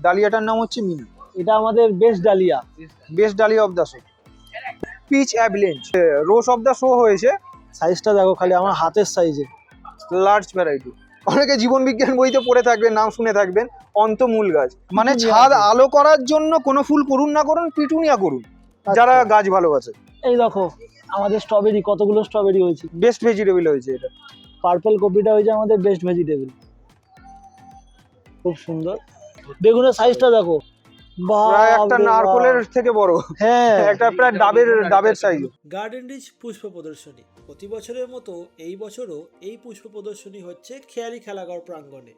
ডালিয়াটার নাম হচ্ছে মিনি। এটা আমাদের best dahlia. Best dahlia of the show. Peach avalanche rose of the show হয়েছে। সাইজটা দেখো খালি, আমার হাতের সাইজে। Large variety. অনেকে জীবন বিজ্ঞান বইতে পড়ে থাকবেন, নাম শুনে থাকবেন অন্তমূল গাছ। মানে ছাদ আলো করার জন্য কোনো ফুল করুন না করুন, পিটুনিয়া করুন যারা গাছ ভালোবাসে। এই দেখো আমাদের স্ট্রবেরি, কতগুলো স্ট্রবেরি হয়েছে। বেস্ট ভেজিটেবল হয়েছে এটা। পার্পল কপিটা হয়েছে আমাদের বেস্ট ভেজিটেবল, খুব সুন্দর। বেগুনের সাইজটা দেখো, প্রায় একটা নারকোলের থেকে বড়। হ্যাঁ, একটা প্রায় ডাবের সাইজ। গার্ডেন রিচ পুষ্প প্রদর্শনী প্রতি বছরের মতো এই বছরও এই পুষ্প প্রদর্শনী হচ্ছে খেয়ালি খেলাঘর প্রাঙ্গণে।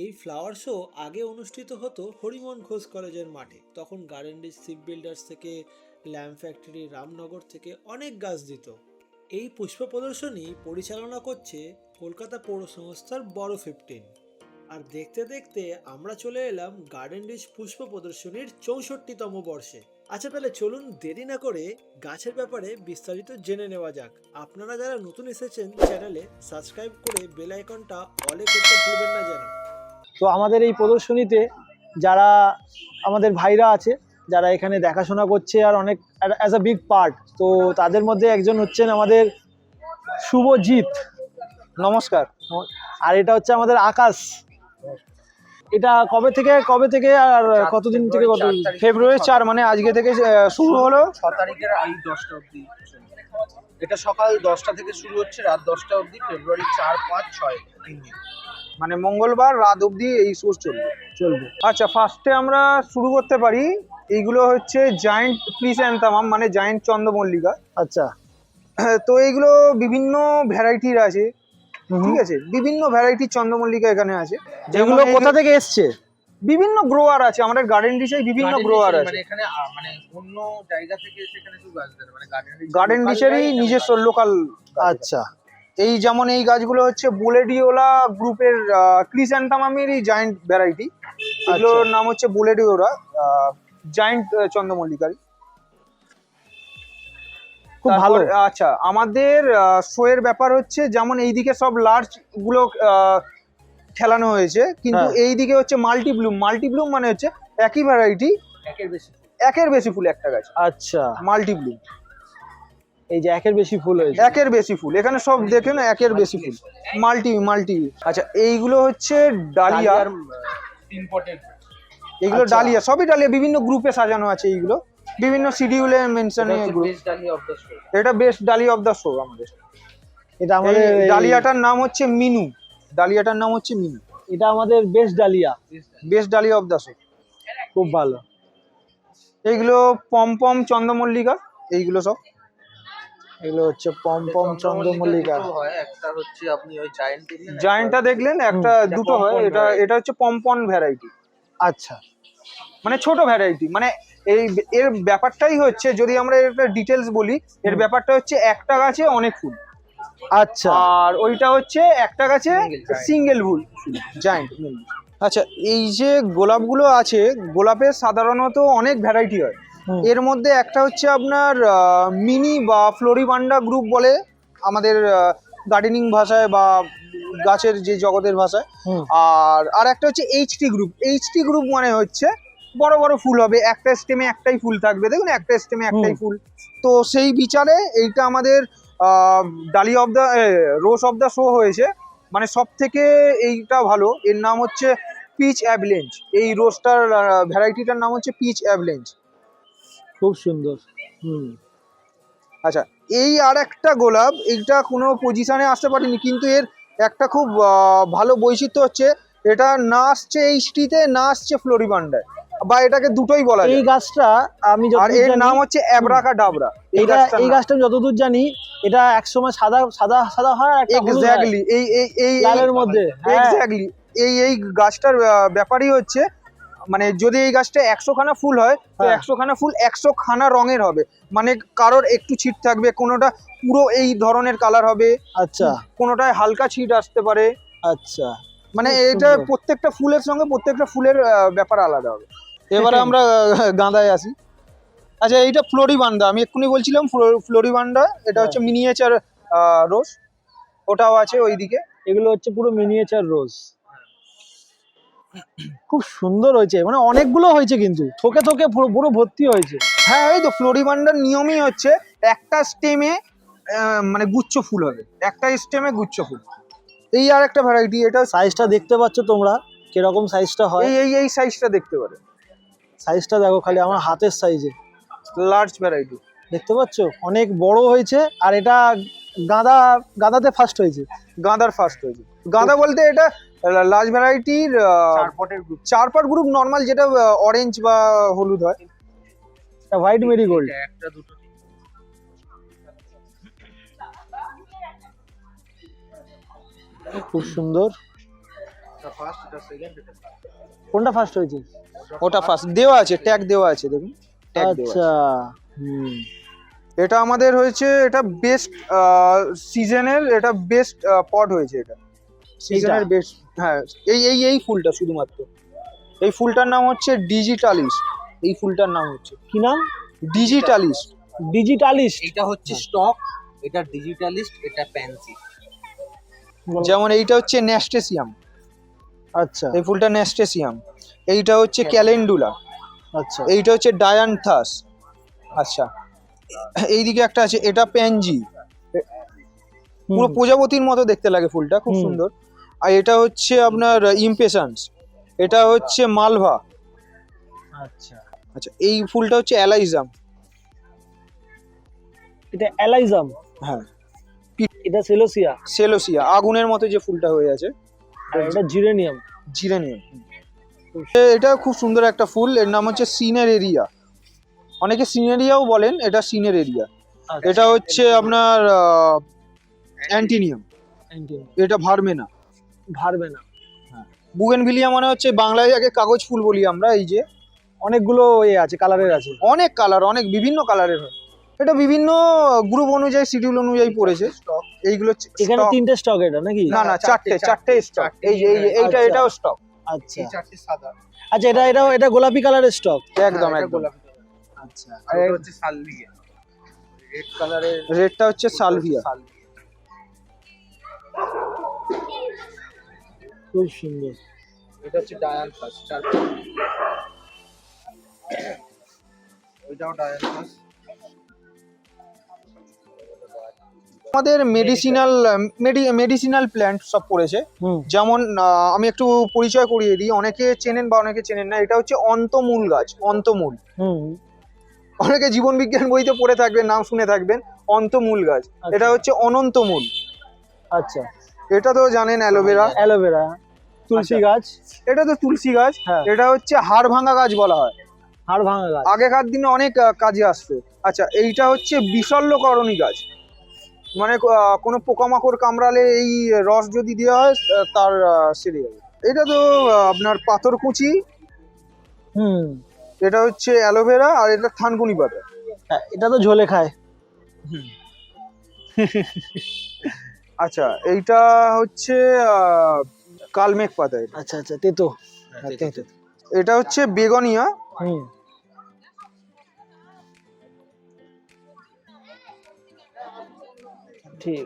এই ফ্লাওয়ার শো আগে অনুষ্ঠিত হতো হরিমোহন ঘোষ কলেজের মাঠে। তখন গার্ডেন রিচ শিপ বিল্ডার্স থেকে, ল্যাম্প ফ্যাক্টরি, রামনগর থেকে অনেক গাছ দিত। এই পুষ্প প্রদর্শনী পরিচালনা করছে কলকাতা পৌর সংস্থার বড় 15। আর দেখতে দেখতে আমরা চলে এলাম গার্ডেন রিচ পুষ্প প্রদর্শনীর 64তম বর্ষে। আচ্ছা তাহলে চলুন দেরি না করে গাছের ব্যাপারে বিস্তারিত জেনে নেওয়া যাক। আপনারা যারা নতুন এসেছেন চ্যানেলে সাবস্ক্রাইব করে বেল আইকনটা অলে করতে ভুলবেন না যেন। তো আমাদের এই প্রদর্শনীতে যারা আমাদের ভাইরা আছে, যারা এখানে দেখাশোনা করছে আর অনেক অ্যাজ আ বিগ পার্ট, তো তাদের মধ্যে একজন হচ্ছেন আমাদের শুভজিৎ। নমস্কার। আর এটা হচ্ছে আমাদের আকাশ। এটা কবে থেকে আর কতদিন থেকে কত? ফেব্রুয়ারি 4, মানে আজকে থেকে শুরু হলো। 6 তারিখের এই 10টা অবধি। এটা সকাল 10টা থেকে শুরু হচ্ছে, রাত 10টা অবধি। ফেব্রুয়ারি 4, 5, 6 3 দিন, মানে মঙ্গলবার রাত অবধি এই শো চলবে। আচ্ছা, ফার্স্টে আমরা শুরু করতে পারি। এইগুলো হচ্ছে জায়েন্ট ক্রিস্যান্থামাম, মানে জায়েন্ট চন্দ্রমল্লিকা। আচ্ছা, তো এইগুলো বিভিন্ন ভ্যারাইটির আছে, ঠিক আছে? বিভিন্ন ভ্যারাইটির চন্দ্রমল্লিকা এখানে আছে। যেগুলো কোথা থেকে এসছে? বিভিন্ন গ্রোয়ার আছে আমাদের গার্ডেন রিচে, বিভিন্ন গ্রোয়ার আছে। মানে এখানে মানে অন্য জায়গা থেকে সেখানে শুধু গাছ দেয়, মানে গার্ডেন রিচেরই নিজস্ব লোকাল। আচ্ছা, এই যেমন এই গাছগুলো হচ্ছে বোলেডিওলা গ্রুপের ক্রিস্যান্থামামেরই জায়েন্ট ভ্যারাইটি। এগুলোর নাম হচ্ছে বোলেডিওলা জায়েন্ট চন্দ্রমল্লিকারি। খুব ভালো। আচ্ছা, আমাদের শো এর ব্যাপার হচ্ছে যেমন এইদিকে সব লার্জ গুলো খেলানো হয়েছে, কিন্তু এইদিকে হচ্ছে মাল্টি ব্লুম মানে হচ্ছে একই ভ্যারাইটি, একের বেশি ফুল একটা গাছ। আচ্ছা, মাল্টি ব্লুম। এই যে একের বেশি ফুল হয়েছে, একের বেশি ফুল এখানে সব দেখে না, একের বেশি ফুল মাল্টি। আচ্ছা, এইগুলো হচ্ছে ডালিয়া। এগুলো ডালিয়া, সবই ডালিয়া, বিভিন্ন গ্রুপে সাজানো আছে। এইগুলো বিভিন্ন শিডিউলে মেনশন। এটা best dahlia of the show আমাদের। এটা আমাদের ডালিয়াটার নাম হচ্ছে মিনু। এটা আমাদের best dahlia of the show. খুব ভালো। এইগুলো পম চন্দ্রমল্লিকা। এইগুলো সব, এগুলো হচ্ছে পম চন্দ্রমল্লিকা। একটা হচ্ছে আপনি ওই জায়েন্টটা দেখলেন, একটা দুটো হয়। এটা হচ্ছে পম্পন ভ্যারাইটি। আচ্ছা, মানে ছোট ভ্যারাইটি। মানে এর ব্যাপারটাই হচ্ছে, যদি আমরা একটা ডিটেলস বলি, এর ব্যাপারটা হচ্ছে একটা গাছে অনেক ফুল। আচ্ছা, আর ওইটা হচ্ছে একটা গাছে সিঙ্গেল ফুল, জায়েন্ট। আচ্ছা, এই যে গোলাপগুলো আছে, গোলাপের সাধারণত অনেক ভ্যারাইটি হয়। এর মধ্যে একটা হচ্ছে আপনার মিনি বা ফ্লোরিবান্ডা গ্রুপ বলে আমাদের গার্ডেনিং ভাষায় বা গাছের যে জগতের ভাষায়। আর একটা হচ্ছে এইচটি গ্রুপ মানে হচ্ছে বড় বড় ফুল হবে, একটা স্টেমে একটাই ফুল থাকবে। দেখুন, একটা স্টেমে একটাই ফুল। তো সেই বিচারে এইটা আমাদের dahlia of the rose of the show হয়েছে। মানে সব থেকে এইটা ভালো। এর নাম হচ্ছে পিচ অ্যাভেলেঞ্জ। এই রোজটার ভ্যারাইটিটার নাম হচ্ছে পিচ অ্যাভেলেঞ্জ। খুব সুন্দর। আচ্ছা, এই আর একটা গোলাপ, এইটা কোনো পজিশনে আসতে পারেনি, কিন্তু এর একটা খুব ভালো বৈশিষ্ট্য হচ্ছে এটা না আসছে এইচটিতে, না আসছে ফ্লোরিবান্ডায়, বা এটাকে দুটোই বলা যায়। এই গাছটা আমি আর এর নাম হচ্ছে অ্যাব্রাকাডাবরা। এই গাছটা যতদূর জানি এটা একসময় সাদা হয়, এক্স্যাক্টলি এই লালের মধ্যে। এক্স্যাক্টলি এই গাছটার ব্যাপারই হচ্ছে, মানে যদি এই গাছটা 100 খানা ফুল হয়, তো 100 খানা ফুল 100 খানা রঙের হবে। মানে কারোর একটু ছিট থাকবে, কোনোটা পুরো এই ধরনের কালার হবে। আচ্ছা, কোনোটায় হালকা ছিট আসতে পারে। আচ্ছা, মানে এটা প্রত্যেকটা ফুলের সঙ্গে প্রত্যেকটা ফুলের ব্যাপার আলাদা হবে। এবারে আমরা গাঁদায় আসি। আচ্ছা, এইটা ফ্লোরিবান্ডা, আমি এক্ষুনি বলছিলাম ফ্লোরিবান্ডা। এটা হচ্ছে মিনিয়েচার রোজ, ওটাও আছে ওইদিকে। এগুলো হচ্ছে পুরো মিনিয়েচার রোজ। খুব সুন্দর হয়েছে, মানে অনেকগুলো হয়েছে কিন্তু থোকে থোকে পুরো পুরো ভর্তি হয়েছে। হ্যাঁ এই তো ফ্লোরিবান্ডার নিয়মই হচ্ছে একটা স্টেমে মানে গুচ্ছ ফুল হবে, একটা স্টেমে গুচ্ছ ফুল। এই আর একটা ভ্যারাইটি, এটা সাইজটা দেখতে পাচ্ছ তোমরা কিরকম সাইজটা হয়, এই সাইজটা দেখতে পারে, সাইজটা দেখো খালি আমার হাতের সাইজে, লার্জ ভ্যারাইটি। দেখতে পাচ্ছ অনেক বড় হয়েছে। আর এটা গাঁদাতে ফার্স্ট হয়েছে। গাঁদার ফার্স্ট হয়েছে, গাঁদা বলতে এটা লার্জ ভ্যারাইটির 4 পটের গ্রুপ। 4 পাট গ্রুপ নর্মাল, যেটা অরেঞ্জ বা হলুদ হয়। এটা হোয়াইট মেরিগোল্ড। একটা দুটো খুব সুন্দর। এটা ফার্স্ট, এটা সেকেন্ড, এটা কোনটা ফার্স্ট হয়েছে? ওটা ফার্স্ট দেওয়া আছে, ট্যাগ দেওয়া আছে, দেখুন ট্যাগ দেওয়া আছে। আচ্ছা, হুম, এটা আমাদের হয়েছে, এটা বেস্ট সিজনের, এটা বেস্ট পট হয়েছে, এটা সিজনের বেস্ট। হ্যাঁ এই ফুলটা শুধুমাত্র, এই ফুলটার নাম হচ্ছে ডিজিটালিস, এই ফুলটার নাম হচ্ছে কি নাম? ডিজিটালিস। ডিজিটালিস্ট। এটা হচ্ছে স্টক, এটা ডিজিটালিস্ট, এটা প্যান্সি। যেমন এইটা হচ্ছে ন্যাস্টেসিয়াম, আচ্ছা এই ফুলটা ন্যাস্টেসিয়াম। এইটা হচ্ছে ক্যালেন্ডুলা, আচ্ছা, এইটা হচ্ছে ডায়ান্থাস। আচ্ছা এইদিকে একটা আছে, এটা প্যানজি, পুরো হুম, প্রজাপতির মতো দেখতে লাগে ফুলটা, খুব হুম। সুন্দর। আর এটা হচ্ছে আপনার ইমপেশান্স, এটা হচ্ছে মালভা। আচ্ছা, আচ্ছা এই ফুলটা হচ্ছে অ্যালাইজাম। এটা অ্যালাইজাম। হ্যাঁ এটা সেলোসিয়া। সেলোসিয়া, আগুনের মতো যে ফুলটা হয়ে আছে, আর এটা জিরেনিয়াম। জিরেনিয়াম। এটা খুব সুন্দর একটা ফুল, এর নাম হচ্ছে সিনের এরিয়া, অনেকে সিনেরিয়াও বলেন, এটা সিনের এরিয়া। এটা হচ্ছে আপনার অ্যান্টিনিয়াম, এটা ভার্মেনা। ভারবে না। বুগেনভিলিয়া মানে হচ্ছে বাংলায় আগে কাগজ ফুল বলি আমরা। এই যে অনেকগুলো আছে, কালারের আছে। অনেক কালার, অনেক বিভিন্ন কালারের হয়, এটা বিভিন্ন গ্রুপ অনুযায়ী শিডিউল অনুযায়ী পড়েছে। এইগুলো এখানে stock- 3টে স্টক, এটা নাকি? না না চারটে স্টক। এইটা আচ্ছা। এটাও স্টক, আচ্ছা এই চারটে সাদা। আচ্ছা, এটা গোলাপি কালারের স্টক। একদম হ্যাঁ, এটা একদম। গোলাপি কালার। আচ্ছা, আর এটা হচ্ছে সালভিয়া, রেড কালারের। রেডটা হচ্ছে সালভিয়া। খুব সুন্দর। এটা হচ্ছে ডায়ান্থাস, ওইটাও ডায়ান্থাস। আমাদের মেডিসিনাল প্ল্যান্ট সব পড়েছে। হুম, যেমন আমি একটু পরিচয় করিয়ে দিই, অনেকে চেনেন বা অনেকে চেনেন না। এটা হচ্ছে অন্তমূল গাছ, অন্তমূল। হুম, অনেকে জীবন বিজ্ঞান বইতে পড়ে থাকবেন, নাম শুনে থাকবেন, অন্তমূল গাছ। আচ্ছা। এটা হচ্ছে অনন্তমূল। আচ্ছা, এটা তো জানেন অ্যালোভেরা, অ্যালোভেরা, তুলসী আচ্ছা। গাছ। এটা তো তুলসী গাছ। হ্যাঁ, এটা হচ্ছে হাড় ভাঙা গাছ বলা হয়, হাড় ভাঙা গাছ। আগেকার দিনে অনেক কাজে আসতো। আচ্ছা এইটা হচ্ছে বিশল্যকরণী গাছ, মানে কোনো পোকামাকড় কামড়ালে এই রস যদি দেওয়া হয় তার সেরে যাবে। এটা তো আপনার পাথরকুচি, হুম, এটা হচ্ছে অ্যালোভেরা, আর এটা থানকুনি পাতা। হ্যাঁ, এটা তো ঝোলে খায়। আচ্ছা এইটা হচ্ছে কালমেঘ পাতা। এটা আচ্ছা আচ্ছা, তেতো। হ্যাঁ, তেঁতো। এটা হচ্ছে বেগনিয়া। হুম, ঠিক।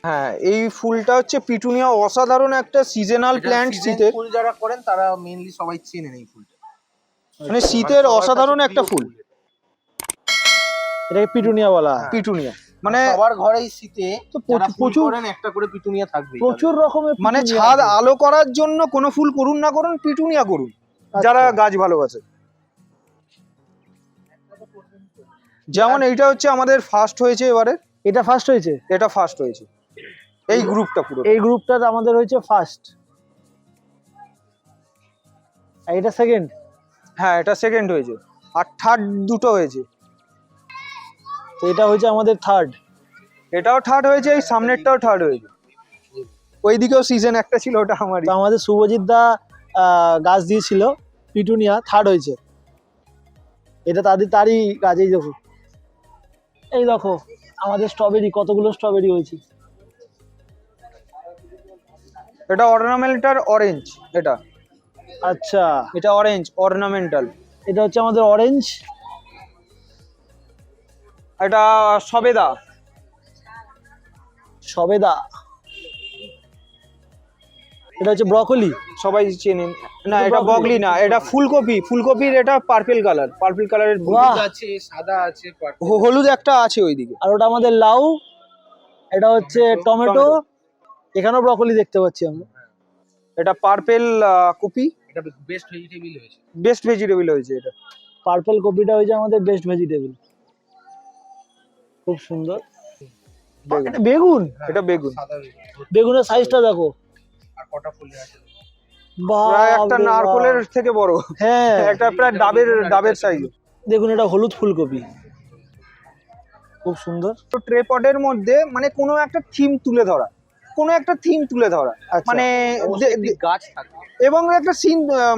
হ্যাঁ এই ফুলটা হচ্ছে পিটুনিয়া, অসাধারণ একটা সিজনাল প্ল্যান্ট শীতে, ফুল যারা করেন তারা মেইনলি সবাই চেনেন এই ফুলটা। মানে শীতের সবার অসাধারণ কাছে একটা প্রিয় ফুল। এটাকে পিটুনিয়া বলা হয়। পিটুনিয়া মানে সবার ঘরেই শীতে তো যারা ফুল প্রচুর করেন একটা করে পিটুনিয়া থাকবে। প্রচুর রকমের মানে পিটুনিয়া ছাদ আছে। আলো করার জন্য কোনো ফুল করুন না করুন, পিটুনিয়া করুন, আচ্ছা। যারা গাছ ভালোবাসে। যেমন এইটা হচ্ছে আমাদের ফার্স্ট হয়েছে এবারে, এটা ফার্স্ট হয়েছে। এটা ফার্স্ট হয়েছে এই গ্রুপটা পুরো। এই গ্রুপটার আমাদের হয়েছে ফার্স্ট। এটা সেকেন্ড। হ্যাঁ এটা সেকেন্ড হয়েছে, আর থার্ড দুটো হয়েছে। তো এটা হয়েছে আমাদের থার্ড। এটাও থার্ড হয়েছে, এই সামনেরটাও থার্ড হয়েছে। ওইদিকেও সিজন একটা ছিল, ওটা আমারই। তো আমাদের শুভজিৎ দা গাছ দিয়েছিল পিটুনিয়া, থার্ড হয়েছে। এটা তারই গাছ। এই দেখো আমাদের স্ট্রবেরি, কতগুলো স্ট্রবেরি হয়েছে। এটা অর্নামেন্টাল অরেঞ্জ, এটা আচ্ছা, এটা অরেঞ্জ অর্নামেন্টাল। এটা হচ্ছে আমাদের অরেঞ্জ। এটা সবেদা, সবেদা। এটা হচ্ছে ব্রকলি। সবাই চেনেন না, এটা এটা broccoli? বগলি না, এটা ফুলকপি। ফুলকপির এটা পার্পল কালারের বাহ! হলুদ আছে, সাদা আছে, purple হলুদ একটা আছে ওইদিকে। আর ওটা আমাদের লাউ, এটা হচ্ছে টমেটো। টমেটো। এখানেও ব্রকলি দেখতে পাচ্ছি আমরা। এটা পার্পল কপি, এটা বেস্ট ভেজিটেবল হয়েছে। বেস্ট ভেজিটেবল হয়েছে এটা। পার্পল কপিটা হয়েছে আমাদের বেস্ট ভেজিটেবল, খুব সুন্দর। বেগুন। এটা বেগুন, এটা বেগুন। সাদা বেগুন। বেগুনের সাইজটা দেখো, আর কটা ফুলে আছে। প্রায় একটা বাপরে বাপ। নারকলের থেকে বড়, হ্যাঁ একটা প্রায় ডাবের সাইজ। দেখুন, এটা হলুদ ফুলকপি, খুব সুন্দর। তো ট্রেপডের মধ্যে মানে কোনো একটা থিম তুলে ধরা, আচ্ছা। মানে অবশ্যই একটি গাছ থাকবে। এবং একটা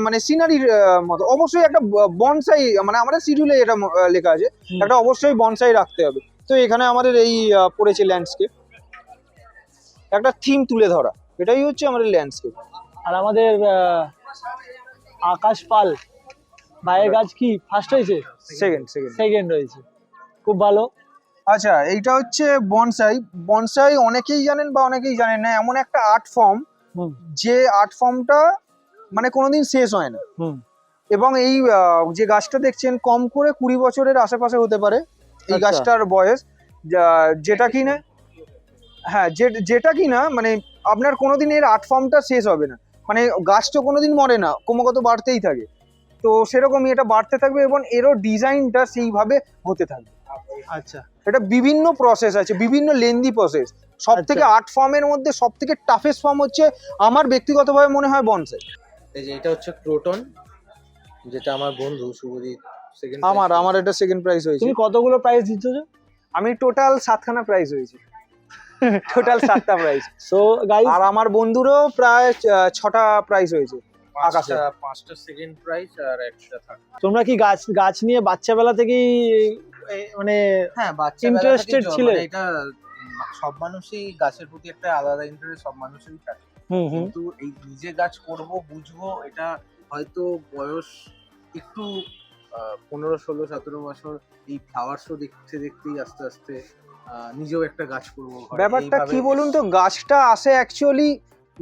মানে সিনারির মতো। অবশ্যই একটা বনসাই, মানে আমাদের শিডিউলে এটা লেখা আছে, হুম। একটা অবশ্যই বনসাই রাখতে হবে। তো এখানে আমাদের এই পড়েছে ল্যান্ডস্কেপ, একটা থিম তুলে ধরা, এটাই হচ্ছে আমাদের ল্যান্ডস্কেপ। আর আমাদের আকাশ পাল ভাইয়ের গাছ কি ফার্স্ট হয়েছে? সেকেন্ড। সেকেন্ড হয়েছে, খুব ভালো। আচ্ছা, এইটা হচ্ছে বনসাই অনেকেই জানেন বা অনেকেই জানেন না। এমন একটা আর্ট ফর্ম, হুম যে আর্ট ফর্মটা মানে কোনোদিন শেষ হয় না। হুম। এবং এই যে গাছটা দেখছেন কম করে 20 বছরের আশেপাশে হতে পারে এই আচ্ছা। গাছটার বয়স, যেটা কিনা যেটা কিনা মানে আপনার কোনোদিন এর আর্ট ফর্মটা শেষ হবে না। মানে গাছ তো কোনোদিন মরে না, ক্রমাগত বাড়তেই থাকে। তো সেরকমই এটা বাড়তে থাকবে এবং এরও ডিজাইনটা সেইভাবে হতে থাকবে। আচ্ছা, এটা বিভিন্ন প্রসেস আছে, বিভিন্ন লেন্দি প্রসেস। সব থেকে আর্ট ফর্মের মধ্যে সব থেকে টাফেস্ট ফর্ম হচ্ছে আমার ব্যক্তিগতভাবে মনে হয় বনসাই। এই যে এটা হচ্ছে ক্রোটন, যেটা আমার বন্ধু শুভজিৎ সেকেন্ড। আমার এটা সেকেন্ড প্রাইজ হয়েছে। তুমি কতগুলো প্রাইজ দিচ্ছ? আমি টোটাল 7খানা প্রাইজ হয়েছে, টোটাল 7টা প্রাইজ। সো গাইস, আর আমার বন্ধুরও প্রায় 6টা প্রাইজ হয়েছে। আকাশে 5টা সেকেন্ড প্রাইজ আর একটা থার্ড। তোমরা কি গাছ নিয়ে বাচ্চাবেলা থেকেই মানে হ্যাঁ, Interested ছিলে? এটা সব মানুষই গাছের প্রতি একটা আলাদা ইন্টারেস্ট সব মানুষেরই থাকে। হুম হুম। কিন্তু এই নিজে গাছ করব বুঝবো, এটা হয়তো বয়স একটু 15, 16, 17 বছর এই ফ্লাওয়ার শো দেখতেই আস্তে আস্তে নিজেও একটা গাছ করবো ঘরে। ব্যাপারটা এইভাবে কি বলুন তো, গাছটা আসে অ্যাকচুয়ালি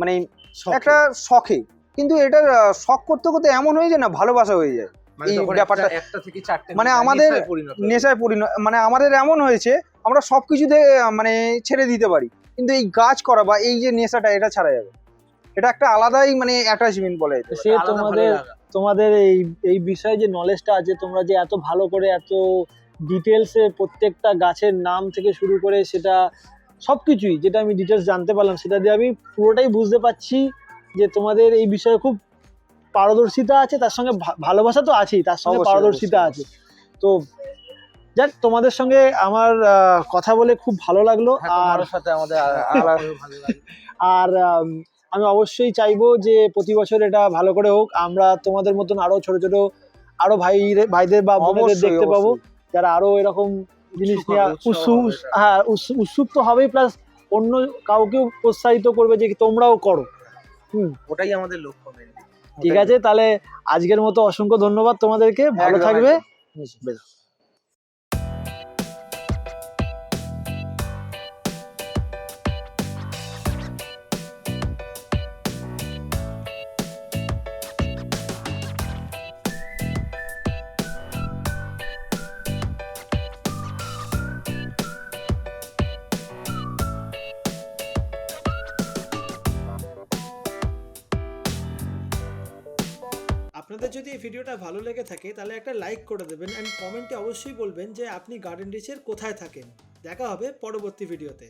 মানে শখে। একটা শখে, কিন্তু এটা শখ করতে করতে এমন হয়ে যায় না, ভালোবাসা হয়ে যায়। মানে এই তখন ব্যাপারটা একটা থেকে 4টে মানে আমাদের নেশায় নেশায় মানে আমাদের এমন হয়েছে আমরা সবকিছুতে মানে ছেড়ে দিতে পারি, কিন্তু এই গাছ করা বা এই যে নেশাটা, এটা ছাড়া যাবে। এটা একটা আলাদাই মানে অ্যাটাচমেন্ট বলে যেতে পারে। সে তোমাদের এই বিষয়ে যে নলেজটা আছে, তোমরা যে এত ভালো করে এত ডিটেলসে প্রত্যেকটা গাছের নাম থেকে শুরু করে সেটা সবকিছুই, যেটা আমি ডিটেলস জানতে পারলাম, সেটা দিয়ে আমি পুরোটাই বুঝতে পারছি যে তোমাদের এই বিষয়ে খুব পারদর্শিতা আছে, তার সঙ্গে ভালোবাসা তো আছেই, তার সঙ্গে অবশ্যই, পারদর্শিতা আছে। তো যাক, তোমাদের সঙ্গে আমার কথা বলে খুব ভালো লাগলো। আর সাথে আমাদের ভালো লাগে। আর আমি অবশ্যই চাইবো যে প্রতি বছর এটা ভালো করে হোক, আমরা তোমাদের মতন আরো ছোট ছোট আরো ভাইদের বা বোনেদের অবশ্যই, দেখতে পাবো, অবশ্যই। যারা আরো এরকম জিনিস উৎসুক নিয়ে হবে, উৎসুক তো হবেই, প্লাস অন্য কাউকেও প্রোৎসাহিত করবে যে তোমরাও করো। ওটাই আমাদের লক্ষ্য মেনলি। ঠিক আছে, তাহলে আজকের মতো অসংখ্য ধন্যবাদ তোমাদেরকে, ভালো একদম, থাকবে। একদম। আপনাদের যদি এই ভিডিওটা ভালো লেগে থাকে তাহলে একটা লাইক করে দেবেন অ্যান্ড কমেন্টে অবশ্যই বলবেন যে আপনি গার্ডেন রিচের কোথায় থাকেন। দেখা হবে পরবর্তী ভিডিওতে।